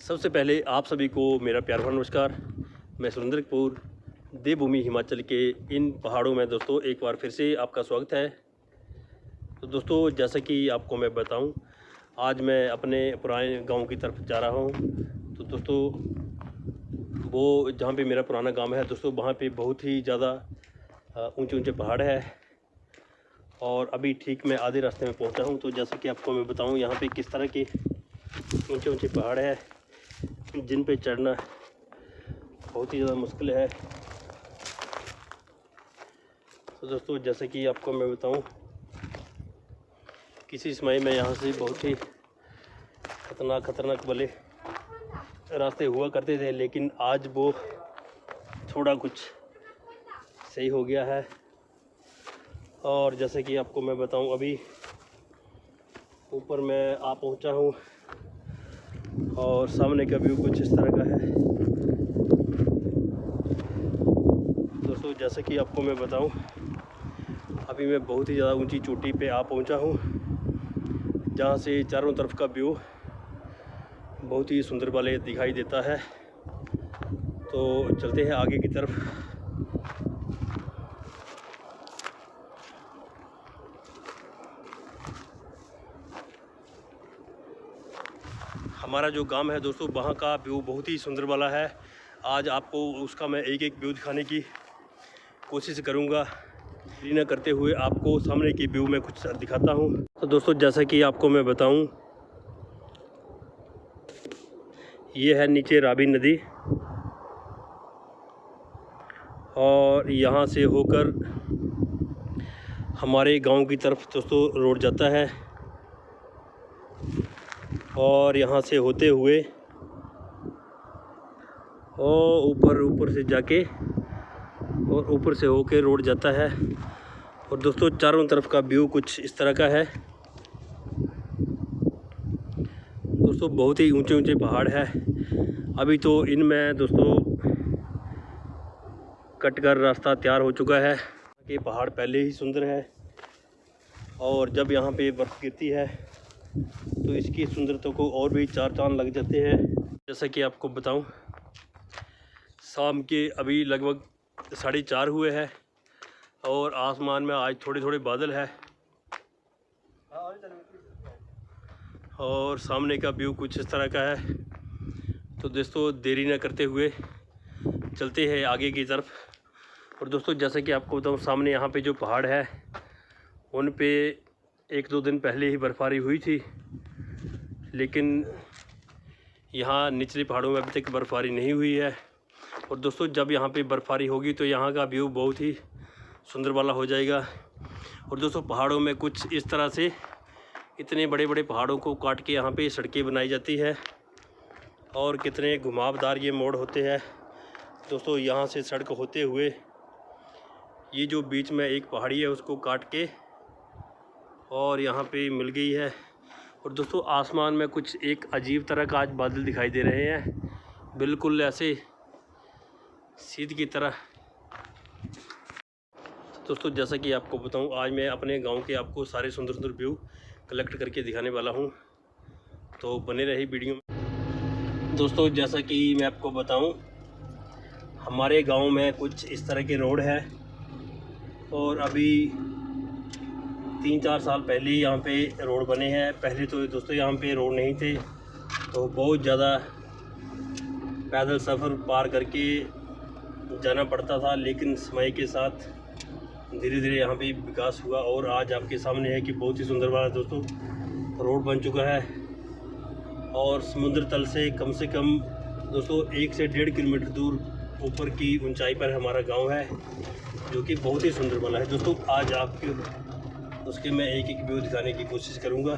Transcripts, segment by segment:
सबसे पहले आप सभी को मेरा प्यार भरा नमस्कार। मैं सुरेंद्र कपूर देवभूमि हिमाचल के इन पहाड़ों में दोस्तों एक बार फिर से आपका स्वागत है। तो दोस्तों जैसा कि आपको मैं बताऊं, आज मैं अपने पुराने गांव की तरफ जा रहा हूं। तो दोस्तों वो जहां पे मेरा पुराना गांव है दोस्तों, वहां पे बहुत ही ज़्यादा ऊंचे ऊंचे पहाड़ है और अभी ठीक मैं आधे रास्ते में पहुंचा हूं। तो जैसा कि आपको मैं बताऊं, यहाँ पे किस तरह के ऊंचे ऊंचे पहाड़ है जिन पे चढ़ना बहुत ही ज़्यादा मुश्किल है। तो दोस्तों जैसे कि आपको मैं बताऊं, किसी समय में यहाँ से बहुत ही खतरनाक वाले रास्ते हुआ करते थे, लेकिन आज वो थोड़ा कुछ सही हो गया है। और जैसे कि आपको मैं बताऊं, अभी ऊपर मैं आ पहुंचा हूं और सामने का व्यू कुछ इस तरह का है। दोस्तों जैसे कि आपको मैं बताऊं, अभी मैं बहुत ही ज़्यादा ऊंची चोटी पे आ पहुंचा हूं, जहां से चारों तरफ का व्यू बहुत ही सुंदर वाले दिखाई देता है। तो चलते हैं आगे की तरफ। हमारा जो गांव है दोस्तों, वहाँ का व्यू बहुत ही सुंदर वाला है। आज आपको उसका मैं एक एक व्यू दिखाने की कोशिश करूँगा। देरी न करते हुए आपको सामने की व्यू में कुछ दिखाता हूँ। तो दोस्तों जैसा कि आपको मैं बताऊँ, ये है नीचे रावी नदी और यहाँ से होकर हमारे गांव की तरफ दोस्तों रोड जाता है और यहाँ से होते हुए और ऊपर से जाके और ऊपर से होके रोड जाता है। और दोस्तों चारों तरफ का व्यू कुछ इस तरह का है। दोस्तों बहुत ही ऊंचे ऊंचे पहाड़ है। अभी तो इनमें दोस्तों कटकर रास्ता तैयार हो चुका है। ये पहाड़ पहले ही सुंदर है और जब यहाँ पे बर्फ़ गिरती है तो इसकी सुंदरता को और भी चार चांद लग जाते हैं। जैसा कि आपको बताऊं, शाम के अभी लगभग 4:30 हुए हैं और आसमान में आज थोड़े थोड़े बादल है और सामने का व्यू कुछ इस तरह का है। तो दोस्तों देरी न करते हुए चलते हैं आगे की तरफ। और दोस्तों जैसा कि आपको बताऊं, सामने यहाँ पे जो पहाड़ है उन पे 1-2 दिन पहले ही बर्फ़बारी हुई थी, लेकिन यहाँ निचले पहाड़ों में अभी तक बर्फ़बारी नहीं हुई है। और दोस्तों जब यहाँ पे बर्फ़बारी होगी तो यहाँ का व्यू बहुत ही सुंदर वाला हो जाएगा। और दोस्तों पहाड़ों में कुछ इस तरह से इतने बड़े बड़े पहाड़ों को काट के यहाँ पे सड़कें बनाई जाती है और कितने घुमावदार ये मोड़ होते हैं। दोस्तों यहाँ से सड़क होते हुए ये जो बीच में एक पहाड़ी है उसको काट के और यहाँ पे मिल गई है। और दोस्तों आसमान में कुछ एक अजीब तरह का आज बादल दिखाई दे रहे हैं, बिल्कुल ऐसे शीत की तरह। दोस्तों जैसा कि आपको बताऊं, आज मैं अपने गांव के आपको सारे सुंदर सुंदर व्यू कलेक्ट करके दिखाने वाला हूं, तो बने रही वीडियो में। दोस्तों जैसा कि मैं आपको बताऊं, हमारे गांव में कुछ इस तरह के रोड है और अभी 3-4 साल पहले ही यहाँ पे रोड बने हैं। पहले तो दोस्तों यहाँ पे रोड नहीं थे, तो बहुत ज़्यादा पैदल सफ़र पार करके जाना पड़ता था, लेकिन समय के साथ धीरे धीरे यहाँ पे विकास हुआ और आज आपके सामने है कि बहुत ही सुंदर वाला दोस्तों रोड बन चुका है। और समुद्र तल से कम दोस्तों 1 से 1.5 किलोमीटर दूर ऊपर की ऊंचाई पर हमारा गांव है, जो कि बहुत ही सुंदर वाला है। दोस्तों आज आपके उसके मैं एक एक व्यू दिखाने की कोशिश करूँगा।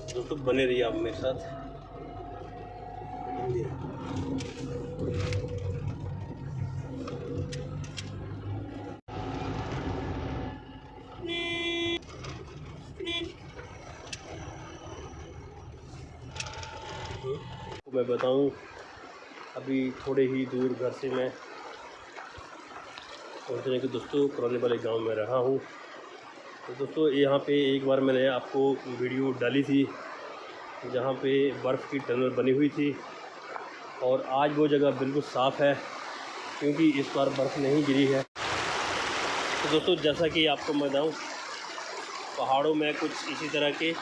दोस्तों बने रहिए आप मेरे साथ। मैं बताऊं, अभी थोड़े ही दूर घर से मैं पहुंचने के दोस्तों पुराने वाले गांव में रहा हूं। तो दोस्तों यहाँ पे एक बार मैंने आपको वीडियो डाली थी जहाँ पे बर्फ़ की टनल बनी हुई थी, और आज वो जगह बिल्कुल साफ़ है क्योंकि इस बार बर्फ़ नहीं गिरी है। तो दोस्तों, जैसा कि आपको मैं बताऊँ, पहाड़ों में कुछ इसी तरह के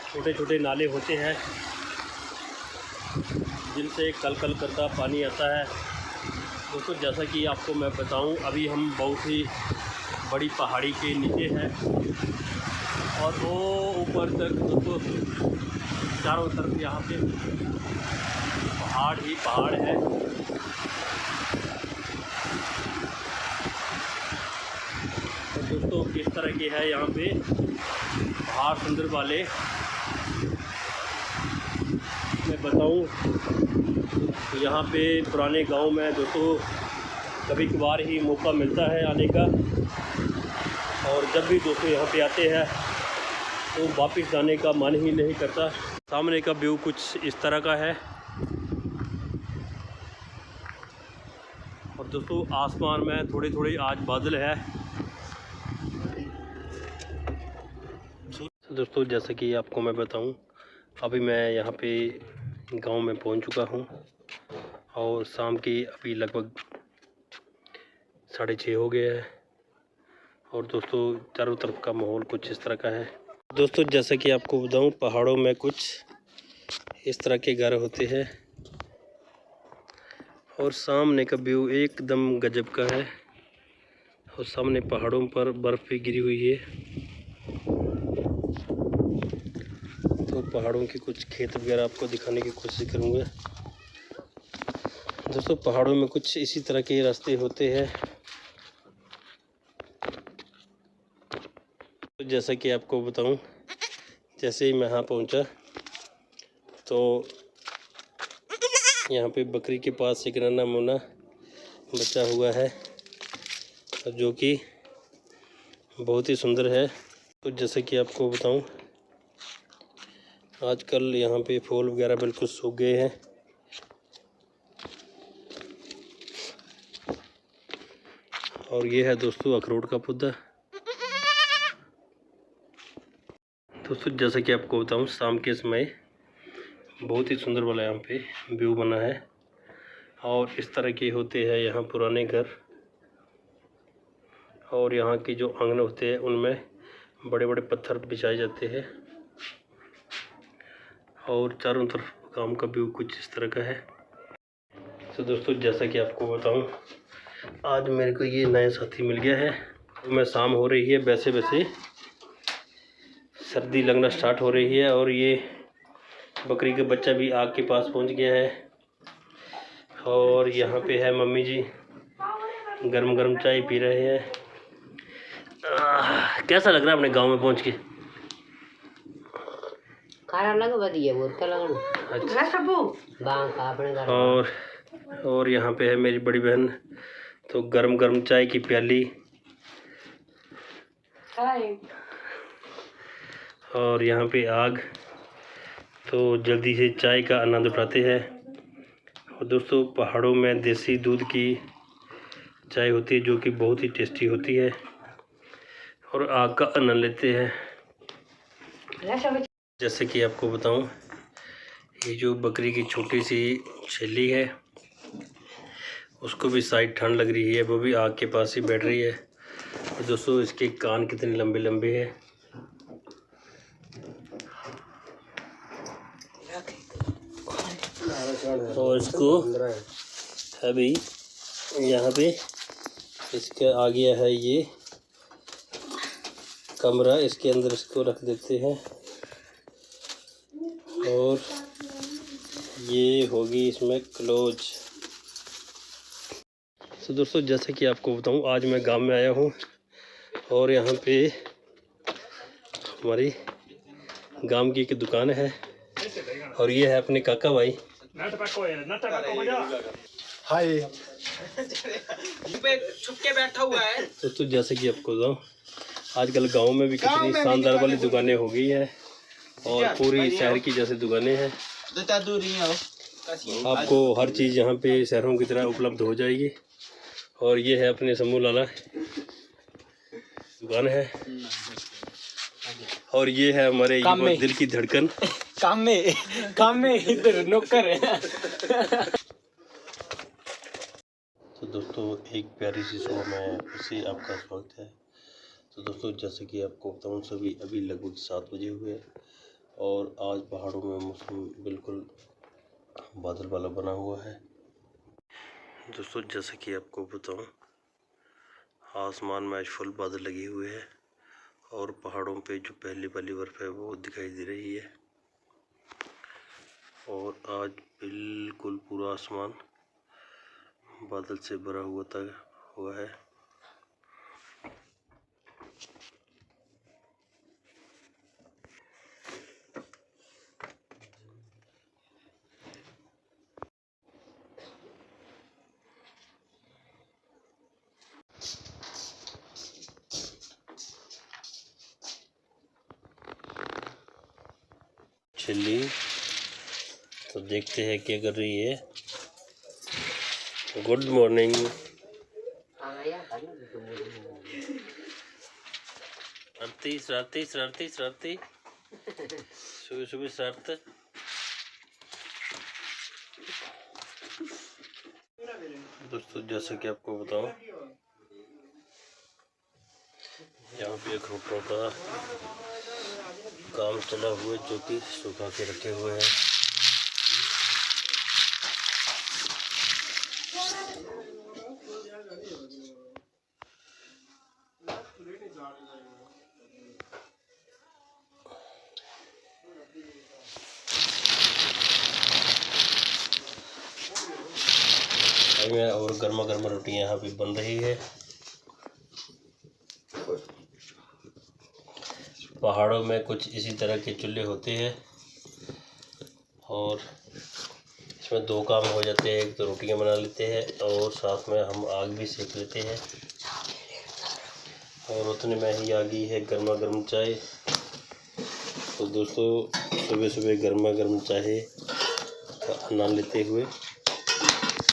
छोटे छोटे नाले होते हैं जिनसे कल कल करता पानी आता है। दोस्तों, जैसा कि आपको मैं बताऊं, अभी हम बहुत ही बड़ी पहाड़ी के नीचे हैं और वो ऊपर तक दोस्तों चारों तरफ यहाँ पे पहाड़ ही पहाड़ है। तो दोस्तों, किस तरह के है यहाँ पे पहाड़ सुंदर वाले, मैं बताऊं, यहाँ पे पुराने गांव में दोस्तों कभी कभार ही मौका मिलता है आने का, और जब भी दोस्तों यहाँ पे आते हैं तो वापस जाने का मन ही नहीं करता। सामने का व्यू कुछ इस तरह का है, और दोस्तों आसमान में थोड़े थोड़े आज बादल है। दोस्तों, जैसा कि आपको मैं बताऊं, अभी मैं यहाँ पे गांव में पहुंच चुका हूं और शाम के अभी लगभग 6:30 हो गया है। और दोस्तों, चारों तरफ का माहौल कुछ इस तरह का है। दोस्तों, जैसा कि आपको बताऊं, पहाड़ों में कुछ इस तरह के घर होते हैं और सामने का व्यू एकदम गजब का है, और सामने पहाड़ों पर बर्फ़ भी गिरी हुई है। तो पहाड़ों के कुछ खेत वगैरह आपको दिखाने की कोशिश करूँगा। दोस्तों, पहाड़ों में कुछ इसी तरह के रास्ते होते हैं। तो जैसा कि आपको बताऊं, जैसे ही मैं यहाँ पहुँचा तो यहाँ पे बकरी के पास एक नन्हा मुन्ना बचा हुआ है जो कि बहुत ही सुंदर है। तो जैसे कि आपको बताऊं, आजकल यहाँ पे फूल वगैरह बिल्कुल सूख गए हैं, और ये है दोस्तों अखरोट का पौधा। दोस्तों, जैसे कि आपको बताऊं, शाम के समय बहुत ही सुंदर वाला यहाँ पे व्यू बना है, और इस तरह के होते हैं यहाँ पुराने घर, और यहाँ के जो आंगन होते हैं उनमें बड़े बड़े पत्थर बिछाए जाते हैं, और चारों तरफ गांव का व्यू कुछ इस तरह का है। तो दोस्तों, जैसा कि आपको बताऊं, आज मेरे को ये नया साथी मिल गया है। मैं शाम हो रही है, वैसे वैसे सर्दी लगना स्टार्ट हो रही है, और ये बकरी का बच्चा भी आग के पास पहुंच गया है, और यहाँ पे है मम्मी जी गरम गरम चाय पी रहे हैं। कैसा लग रहा है अपने गांव में पहुंच के? खारा लग बढ़िया, बहुत क्या लगना। अच्छा, बांग का अपने घर। और यहाँ पे है मेरी बड़ी बहन, तो गरम गरम चाय की प्याली, और यहाँ पे आग, तो जल्दी से चाय का आनंद उठाते हैं। और दोस्तों, पहाड़ों में देसी दूध की चाय होती है जो कि बहुत ही टेस्टी होती है, और आग का आनंद लेते हैं। जैसे कि आपको बताऊं, ये जो बकरी की छोटी सी छेली है उसको भी शायद ठंड लग रही है, वो भी आग के पास ही बैठ रही है। और दोस्तों, इसके कान कितने लंबे लंबे हैं। और इसको अभी यहाँ पे इसके आ गया है ये कमरा, इसके अंदर इसको रख देते हैं, और ये होगी इसमें क्लोज। तो दोस्तों, जैसे कि आपको बताऊं, आज मैं गांव में आया हूं, और यहाँ पे हमारी गांव की एक दुकान है, और ये है अपने काका भाई। हाय, छुप के बैठा हुआ है। दोस्तों, जैसे कि आपको बताऊं, आजकल गांव में भी कितनी शानदार वाली दुकानें हो गई है, और पूरी शहर की जैसे दुकानें हैं। आपको हर चीज़ यहाँ पे शहरों की तरह उपलब्ध हो जाएगी। और ये है अपने समूह लाला दुकान है। और ये है हमारे युवा दिल की धड़कन। काम में इधर नौकर है। तो दोस्तों एक प्यारी सी शो में फिर आपका स्वागत है। तो दोस्तों जैसे कि आपको बताऊँ सभी अभी लगभग 7 बजे हुए और आज पहाड़ों में मौसम बिल्कुल बादल वाला बना हुआ है। दोस्तों जैसे कि आपको बताऊँ आसमान में आज फुल बादल लगे हुए हैं और पहाड़ों पे जो पहली वाली बर्फ़ है वो दिखाई दे रही है और आज बिल्कुल पूरा आसमान बादल से भरा हुआ है। छिल्ली तो देखते हैं क्या कर रही है। Good morning. शरारती सुबह सुबह शरारत। दोस्तों जैसे कि आपको बताऊं यहाँ पे एक होटलों का काम चला हुआ है जो कि सुखा के रखे हुए हैं। और गर्मा गर्मा रोटियां यहाँ पे बन रही है। पहाड़ों में कुछ इसी तरह के चूल्हे होते हैं और इसमें 2 काम हो जाते हैं। एक तो रोटियां बना लेते हैं और साथ में हम आग भी सेक लेते हैं और उतने में ही आ गई है गर्मा गर्म चाय। तो दोस्तों सुबह सुबह गर्मा गर्म चाय का आनंद लेते हुए